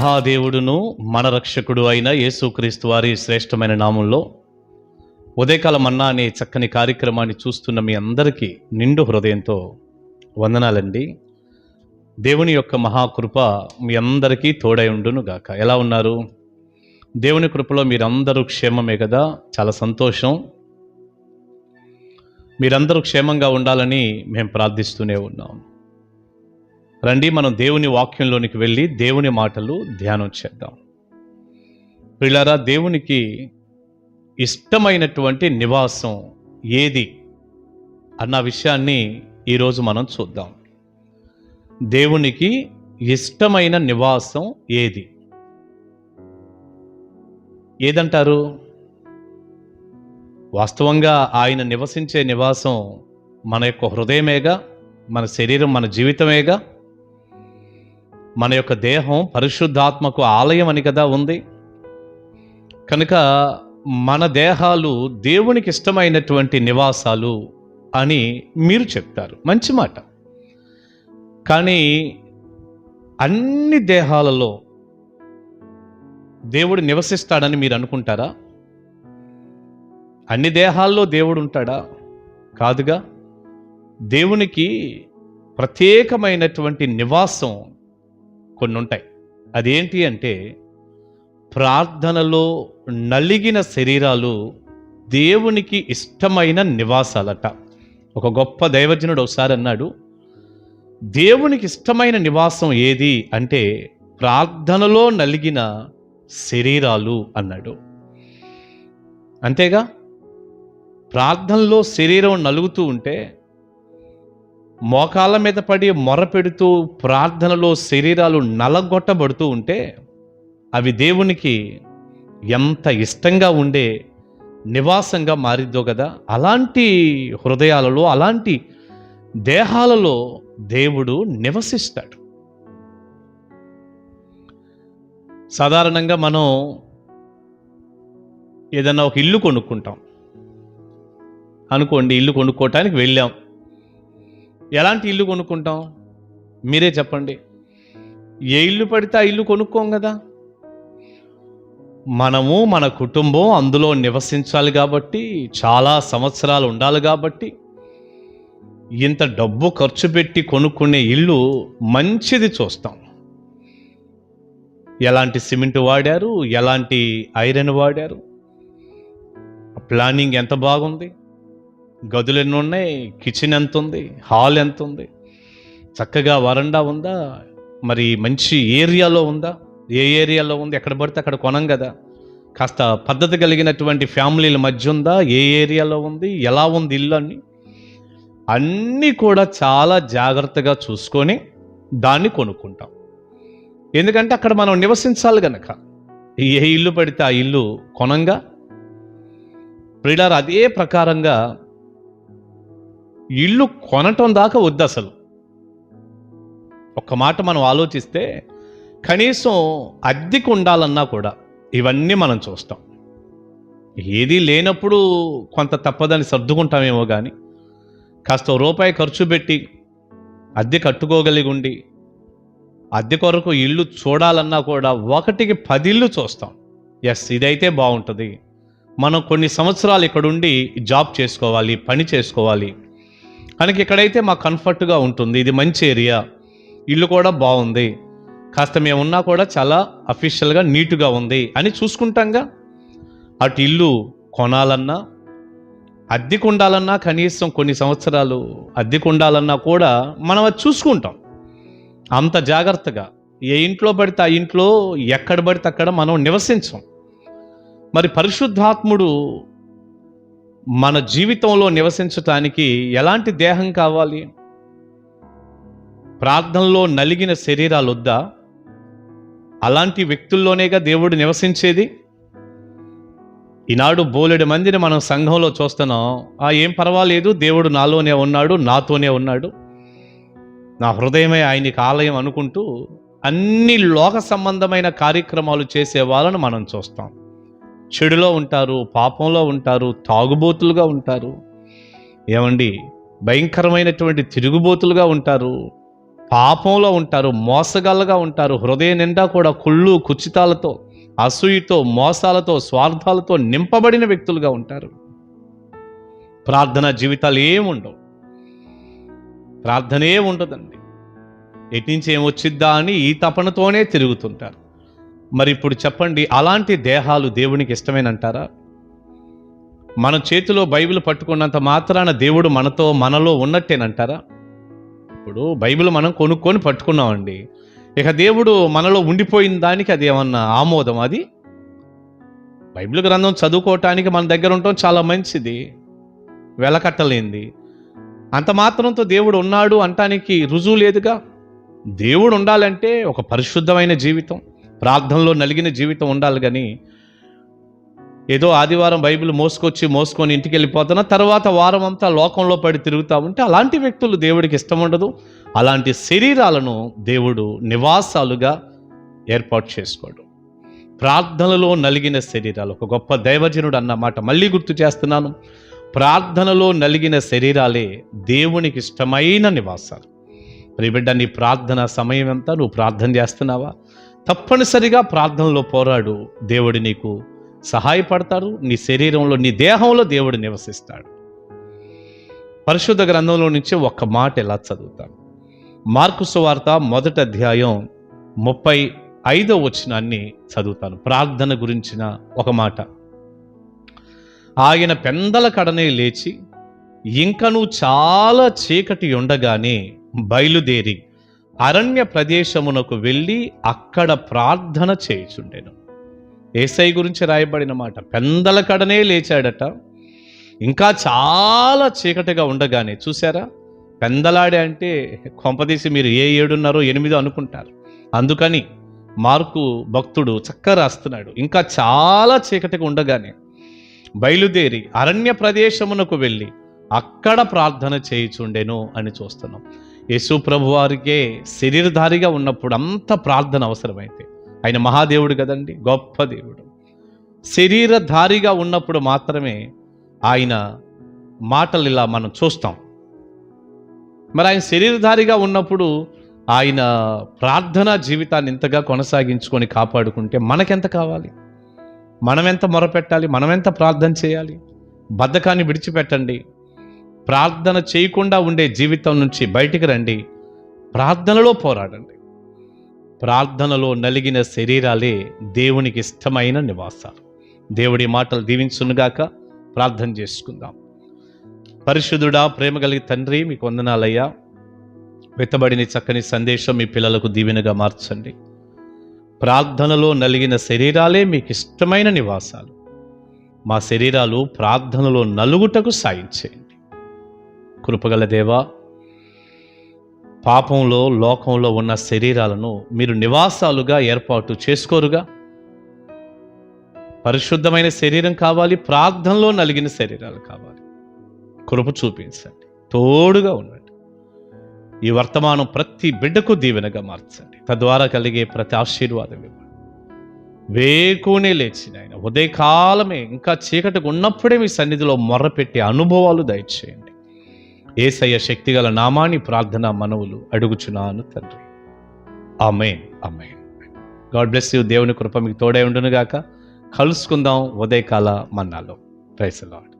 మహాదేవుడును మన రక్షకుడు అయిన యేసుక్రీస్తు వారి శ్రేష్టమైన నామంలో ఉదయకాల మన్నా అనే చక్కని కార్యక్రమాన్ని చూస్తున్న మీ అందరికీ నిండు హృదయంతో వందనాలండి. దేవుని యొక్క మహాకృప మీ అందరికీ తోడై ఉండును గాక. ఎలా ఉన్నారు? దేవుని కృపలో మీరందరూ క్షేమమే కదా? చాలా సంతోషం. మీరందరూ క్షేమంగా ఉండాలని మేము ప్రార్థిస్తూనే ఉన్నాం. రండి, మనం దేవుని వాక్యంలోనికి వెళ్ళి దేవుని మాటలు ధ్యానం చేద్దాం. ప్రియులారా, దేవునికి ఇష్టమైనటువంటి నివాసం ఏది అన్న విషయాన్ని ఈరోజు మనం చూద్దాం. దేవునికి ఇష్టమైన నివాసం ఏదంటారు? వాస్తవంగా ఆయన నివసించే నివాసం మన యొక్క హృదయమేగా, మన శరీరం, మన జీవితమేగా. మన యొక్క దేహం పరిశుద్ధాత్మకు ఆలయం అని కదా ఉంది. కనుక మన దేహాలు దేవునికి ఇష్టమైనటువంటి నివాసాలు అని మీరు చెప్తారు, మంచి మాట. కానీ అన్ని దేహాలలో దేవుడు నివసిస్తాడని మీరు అనుకుంటారా? అన్ని దేహాల్లో దేవుడు ఉంటాడా? కాదుగా. దేవునికి ప్రత్యేకమైనటువంటి నివాసం కొన్ని ఉంటాయి. అదేంటి అంటే, ప్రార్థనలో నలిగిన శరీరాలు దేవునికి ఇష్టమైన నివాసాలట. ఒక గొప్ప దైవజనుడు ఒకసారి అన్నాడు, దేవునికి ఇష్టమైన నివాసం ఏది అంటే ప్రార్థనలో నలిగిన శరీరాలు అన్నాడు. అంతేగా, ప్రార్థనలో శరీరం నలుగుతూ ఉంటే, మోకాళ్ళ మీద పడి మొరపెడుతూ ప్రార్థనలో శరీరాలు నలగొట్టబడుతూ ఉంటే, అవి దేవునికి ఎంత ఇష్టంగా ఉండే నివాసంగా మారిద్దో కదా. అలాంటి హృదయాలలో, అలాంటి దేహాలలో దేవుడు నివసిస్తాడు. సాధారణంగా మనం ఏదన్నా ఒక ఇల్లు కొనుక్కుంటాం అనుకోండి. ఇల్లు కొనుక్కోవటానికి వెళ్ళాం. ఎలాంటి ఇల్లు కొనుక్కుంటాం? మీరే చెప్పండి. ఏ ఇల్లు పడితే ఆ ఇల్లు కొనుక్కోం కదా. మనము, మన కుటుంబం అందులో నివసించాలి కాబట్టి, చాలా సంవత్సరాలు ఉండాలి కాబట్టి, ఇంత డబ్బు ఖర్చు పెట్టి కొనుక్కునే ఇల్లు మంచిది చూస్తాం. ఎలాంటి సిమెంట్ వాడారు, ఎలాంటి ఐరన్ వాడారు, ప్లానింగ్ ఎంత బాగుంది, గదులు ఎన్ని ఉన్నాయి, కిచెన్ ఎంత ఉంది, హాల్ ఎంత ఉంది, చక్కగా వరండా ఉందా, మరి మంచి ఏరియాలో ఉందా, ఏ ఏరియాలో ఉంది, ఎక్కడ పడితే అక్కడ కొనం కదా. కాస్త పద్ధతి కలిగినటువంటి ఫ్యామిలీల మధ్య ఉందా, ఏ ఏరియాలో ఉంది, ఎలా ఉంది ఇల్లు అని అన్నీ కూడా చాలా జాగ్రత్తగా చూసుకొని దాన్ని కొనుక్కుంటాం. ఎందుకంటే అక్కడ మనం నివసించాలి గనక. ఏ ఇల్లు పడితే ఆ ఇల్లు కొనంగా. ప్రియులారా, అదే ప్రకారంగా ఇల్లు కొనటం దాకా వద్దు అసలు. ఒక్క మాట మనం ఆలోచిస్తే, కనీసం అద్దెకు ఉండాలన్నా కూడా ఇవన్నీ మనం చూస్తాం. ఏదీ లేనప్పుడు కొంత తప్పదని సర్దుకుంటామేమో కానీ, కాస్త రూపాయి ఖర్చు పెట్టి అద్దె కట్టుకోగలిగి ఉండి అద్దె కొరకు ఇల్లు చూడాలన్నా కూడా 1కి 10 ఇల్లు చూస్తాం. ఎస్, ఇదైతే బాగుంటుంది, మనం కొన్ని సంవత్సరాలు ఇక్కడుండి జాబ్ చేసుకోవాలి, పని చేసుకోవాలి, కనుక ఇక్కడైతే మాకు కంఫర్ట్గా ఉంటుంది, ఇది మంచి ఏరియా, ఇల్లు కూడా బాగుంది, కాస్త మేమున్నా కూడా చాలా అఫీషియల్గా నీట్గా ఉంది అని చూసుకుంటాంగా. అటు ఇల్లు కొనాలన్నా, అద్దెకు ఉండాలన్నా, కనీసం కొన్ని సంవత్సరాలు అద్దెకు ఉండాలన్నా కూడా మనం అది చూసుకుంటాం అంత జాగ్రత్తగా. ఏ ఇంట్లో పడితే ఆ ఇంట్లో, ఎక్కడ పడితే అక్కడ మనం నివసించం. మరి పరిశుద్ధాత్ముడు మన జీవితంలో నివసించటానికి ఎలాంటి దేహం కావాలి? ప్రార్థనలో నలిగిన శరీరాలు వద్దా? అలాంటి వ్యక్తుల్లోనేగా దేవుడు నివసించేది. ఈనాడు బోలెడు మందిని మనం సంఘంలో చూస్తున్నాం. ఏం పర్వాలేదు, దేవుడు నాలోనే ఉన్నాడు, నాతోనే ఉన్నాడు, నా హృదయమే ఆయనకి ఆలయం అనుకుంటూ అన్ని లోక సంబంధమైన కార్యక్రమాలు చేసే వాళ్ళను మనం చూస్తాం. చెడులో ఉంటారు, పాపంలో ఉంటారు, తాగుబోతులుగా ఉంటారు, ఏమండి భయంకరమైనటువంటి తిరుగుబోతులుగా ఉంటారు, పాపంలో ఉంటారు, మోసగాళ్ళగా ఉంటారు, హృదయం నిండా కూడా కుళ్ళు కుచితాలతో, అసూయతో, మోసాలతో, స్వార్థాలతో నింపబడిన వ్యక్తులుగా ఉంటారు. ప్రార్థనా జీవితాలు ఏముండవు, ప్రార్థనే ఉండదండి. ఎట్నుంచి ఏమొచ్చిద్దా అని ఈ తపనతోనే తిరుగుతుంటారు. మరి ఇప్పుడు చెప్పండి, అలాంటి దేహాలు దేవునికి ఇష్టమేనంటారా? మన చేతిలో బైబిల్ పట్టుకున్నంత మాత్రాన దేవుడు మనలో ఉన్నట్టేనంటారా? ఇప్పుడు బైబిల్ మనం కొనుక్కొని పట్టుకున్నామండి, ఇక దేవుడు మనలో ఉండిపోయిన దానికి అది ఏమన్నా ఆమోదం? అది బైబిల్ గ్రంథం చదువుకోవటానికి మన దగ్గర ఉండటం చాలా మంచిది, వెలకట్టలేంది. అంత మాత్రంతో దేవుడు ఉన్నాడు అంటానికి రుజువు లేదుగా. దేవుడు ఉండాలంటే ఒక పరిశుద్ధమైన జీవితం, ప్రార్థనలో నలిగిన జీవితం ఉండాలి. కానీ ఏదో ఆదివారం బైబిల్ మోసుకొని ఇంటికి వెళ్ళిపోతున్నా, తర్వాత వారం అంతా లోకంలో పడి తిరుగుతూ ఉంటే అలాంటి వ్యక్తులు దేవుడికి ఇష్టం ఉండదు. అలాంటి శరీరాలను దేవుడు నివాసాలుగా ఏర్పాటు చేసుకోడు. ప్రార్థనలో నలిగిన శరీరాలు, ఒక గొప్ప దైవజనుడు అన్న మాట మళ్ళీ గుర్తు చేస్తున్నాను. ప్రార్థనలో నలిగిన శరీరాలే దేవునికి ఇష్టమైన నివాసాలు. ప్రియబిడ్డ, నీ ప్రార్థన సమయం అంతా నువ్వు ప్రార్థన చేస్తున్నావా? తప్పనిసరిగా ప్రార్థనలో పోరాడు, దేవుడు నీకు సహాయపడతాడు. నీ శరీరంలో, నీ దేహంలో దేవుడు నివసిస్తాడు. పరిశుద్ధ గ్రంథంలో నుంచి ఒక్క మాట ఎలా చదువుతాను. మార్కు సువార్త 1వ అధ్యాయం 35వ వచనాన్ని చదువుతాను. ప్రార్థన గురించిన ఒక మాట. ఆయన పెందల కడనే లేచి ఇంకను చాలా చీకటి ఉండగానే బయలుదేరి అరణ్య ప్రదేశమునకు వెళ్ళి అక్కడ ప్రార్థన చేయుచుండెను. యేసయ్య గురించి రాయబడిన మాట. పెందల కడనే లేచాడట, ఇంకా చాలా చీకటిగా ఉండగానే. చూసారా, పెందలాడే అంటే కొంపదీసి మీరు ఏ 7:30, 8 అనుకుంటారు. అందుకని మార్కు భక్తుడు చక్కగా రాస్తున్నాడు. ఇంకా చాలా చీకటిగా ఉండగానే బయలుదేరి అరణ్య ప్రదేశమునకు వెళ్ళి అక్కడ ప్రార్థన చేయుచుండెను అని చూస్తున్నాం. యేసు ప్రభు వారికే శరీరధారిగా ఉన్నప్పుడు అంత ప్రార్థన అవసరమైతే, ఆయన మహాదేవుడు కదండి, గొప్ప దేవుడు. శరీరధారిగా ఉన్నప్పుడు మాత్రమే ఆయన మాటలు ఇలా మనం చూస్తాం. మరి ఆయన శరీరధారిగా ఉన్నప్పుడు ఆయన ప్రార్థనా జీవితాన్ని ఇంతగా కొనసాగించుకొని కాపాడుకుంటే మనకెంత కావాలి? మనమెంత మొరపెట్టాలి? మనమెంత ప్రార్థన చేయాలి? బద్ధకాన్ని విడిచిపెట్టండి. ప్రార్థన చేయకుండా ఉండే జీవితం నుంచి బయటికి రండి. ప్రార్థనలో పోరాడండి. ప్రార్థనలో నలిగిన శరీరాలే దేవునికి ఇష్టమైన నివాసాలు. దేవుడి మాటలు దీవించునుగాక. ప్రార్థన చేసుకుందాం. పరిశుద్ధుడా, ప్రేమ కలిగి తండ్రి, మీకు వందనాలయ్యా. వెతబడిన చక్కని సందేశం మీ పిల్లలకు దీవెనగా మార్చండి. ప్రార్థనలో నలిగిన శరీరాలే మీకు ఇష్టమైన నివాసాలు. మా శరీరాలు ప్రార్థనలో నలుగుటకు సాయం చేయండి. కృపగల దేవా, పాపంలో, లోకంలో ఉన్న శరీరాలను మీరు నివాసాలుగా ఏర్పాటు చేసుకోరుగా. పరిశుద్ధమైన శరీరం కావాలి, ప్రార్థనలో నలిగిన శరీరాలు కావాలి. కృప చూపించండి, తోడుగా ఉండండి. ఈ వర్తమానం ప్రతి బిడ్డకు దీవెనగా మార్చండి. తద్వారా కలిగే ప్రతి ఆశీర్వాదం ఇవ్వండి. వేకునే లేచిన ఆయన ఉదయకాలమే ఇంకా చీకటిగా ఉన్నప్పుడే మీ సన్నిధిలో మొర్రపెట్టే అనుభవాలు దయచేయండి. యేసయ్య శక్తిగల నామాని ప్రార్థన మనవులు అడుగుచున్నాను తండ్రి. Amen, amen. God bless you. దేవుని కృప మీకు తోడై ఉండును గాక. కలుసుకుందాం ఉదయకాల మన్నాలో. Praise the lord.